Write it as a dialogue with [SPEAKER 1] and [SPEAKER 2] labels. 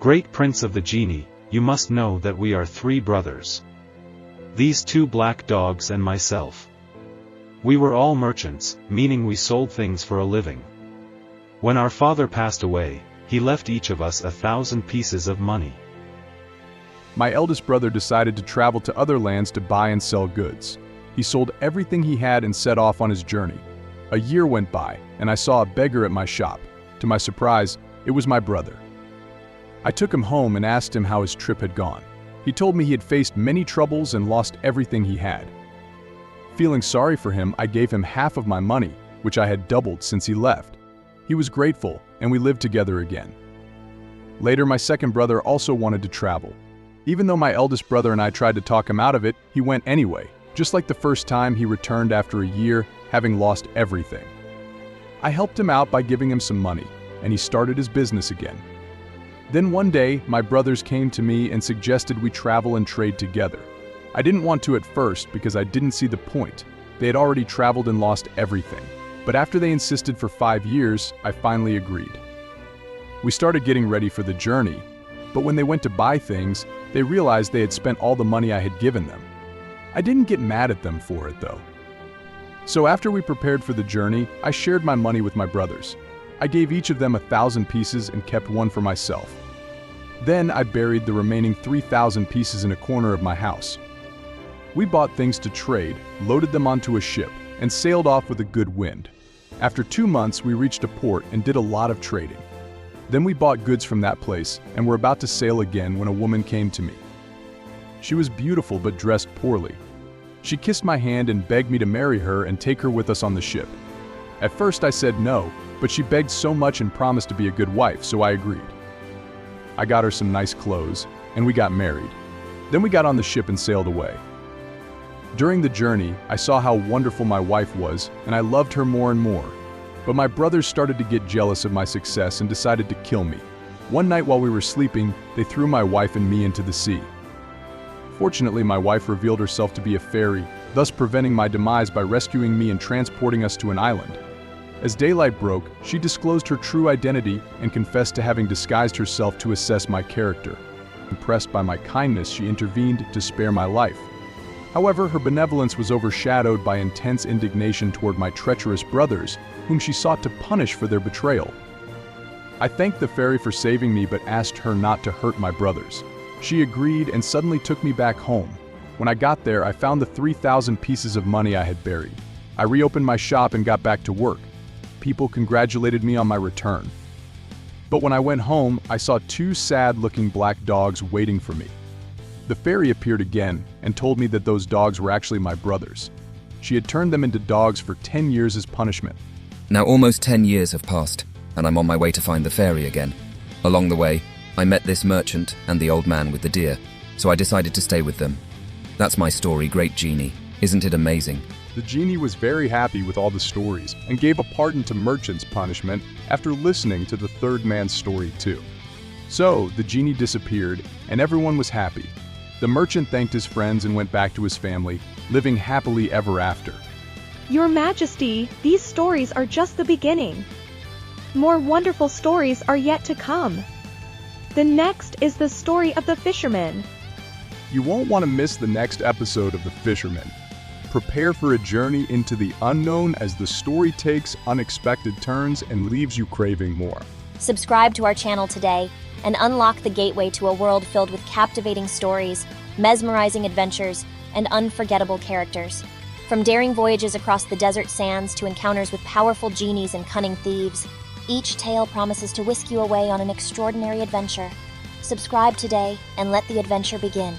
[SPEAKER 1] Great Prince of the Genie, you must know that we are 3 brothers. These 2 black dogs and myself. We were all merchants, meaning we sold things for a living. When our father passed away, he left each of us 1,000 pieces of money.
[SPEAKER 2] My eldest brother decided to travel to other lands to buy and sell goods. He sold everything he had and set off on his journey. A year went by, and I saw a beggar at my shop. To my surprise, it was my brother. I took him home and asked him how his trip had gone. He told me he had faced many troubles and lost everything he had. Feeling sorry for him, I gave him half of my money, which I had doubled since he left. He was grateful, and we lived together again. Later, my second brother also wanted to travel. Even though my eldest brother and I tried to talk him out of it, he went anyway. Just like the first time, he returned after a year, having lost everything. I helped him out by giving him some money, and he started his business again. Then one day, my brothers came to me and suggested we travel and trade together. I didn't want to at first because I didn't see the point. They had already traveled and lost everything. But after they insisted for 5 years, I finally agreed. We started getting ready for the journey, but when they went to buy things, they realized they had spent all the money I had given them. I didn't get mad at them for it though. So after we prepared for the journey, I shared my money with my brothers. I gave each of them 1,000 pieces and kept one for myself. Then I buried the remaining 3,000 pieces in a corner of my house. We bought things to trade, loaded them onto a ship, and sailed off with a good wind. After 2 months, we reached a port and did a lot of trading. Then we bought goods from that place and were about to sail again when a woman came to me. She was beautiful but dressed poorly. She kissed my hand and begged me to marry her and take her with us on the ship. At first I said no, but she begged so much and promised to be a good wife, so I agreed. I got her some nice clothes, and we got married. Then we got on the ship and sailed away. During the journey, I saw how wonderful my wife was, and I loved her more and more. But my brothers started to get jealous of my success and decided to kill me. One night while we were sleeping, they threw my wife and me into the sea. Fortunately, my wife revealed herself to be a fairy, thus preventing my demise by rescuing me and transporting us to an island. As daylight broke, she disclosed her true identity and confessed to having disguised herself to assess my character. Impressed by my kindness, she intervened to spare my life. However, her benevolence was overshadowed by intense indignation toward my treacherous brothers, whom she sought to punish for their betrayal. I thanked the fairy for saving me but asked her not to hurt my brothers. She agreed and suddenly took me back home. When I got there, I found the 3,000 pieces of money I had buried. I reopened my shop and got back to work. People congratulated me on my return. But when I went home, I saw 2 sad-looking black dogs waiting for me. The fairy appeared again and told me that those dogs were actually my brothers. She had turned them into dogs for 10 years as punishment.
[SPEAKER 3] Now almost 10 years have passed, and I'm on my way to find the fairy again. Along the way, I met this merchant and the old man with the deer, so I decided to stay with them. That's my story, Great Genie. Isn't it amazing?
[SPEAKER 2] The genie was very happy with all the stories and gave a pardon to merchant's punishment after listening to the third man's story too. So the genie disappeared and everyone was happy. The merchant thanked his friends and went back to his family, living happily ever after.
[SPEAKER 4] Your Majesty, these stories are just the beginning. More wonderful stories are yet to come. The next is the story of the fisherman.
[SPEAKER 2] You won't want to miss the next episode of The Fisherman. Prepare for a journey into the unknown as the story takes unexpected turns and leaves you craving more.
[SPEAKER 5] Subscribe to our channel today and unlock the gateway to a world filled with captivating stories, mesmerizing adventures, and unforgettable characters. From daring voyages across the desert sands to encounters with powerful genies and cunning thieves, each tale promises to whisk you away on an extraordinary adventure. Subscribe today and let the adventure begin.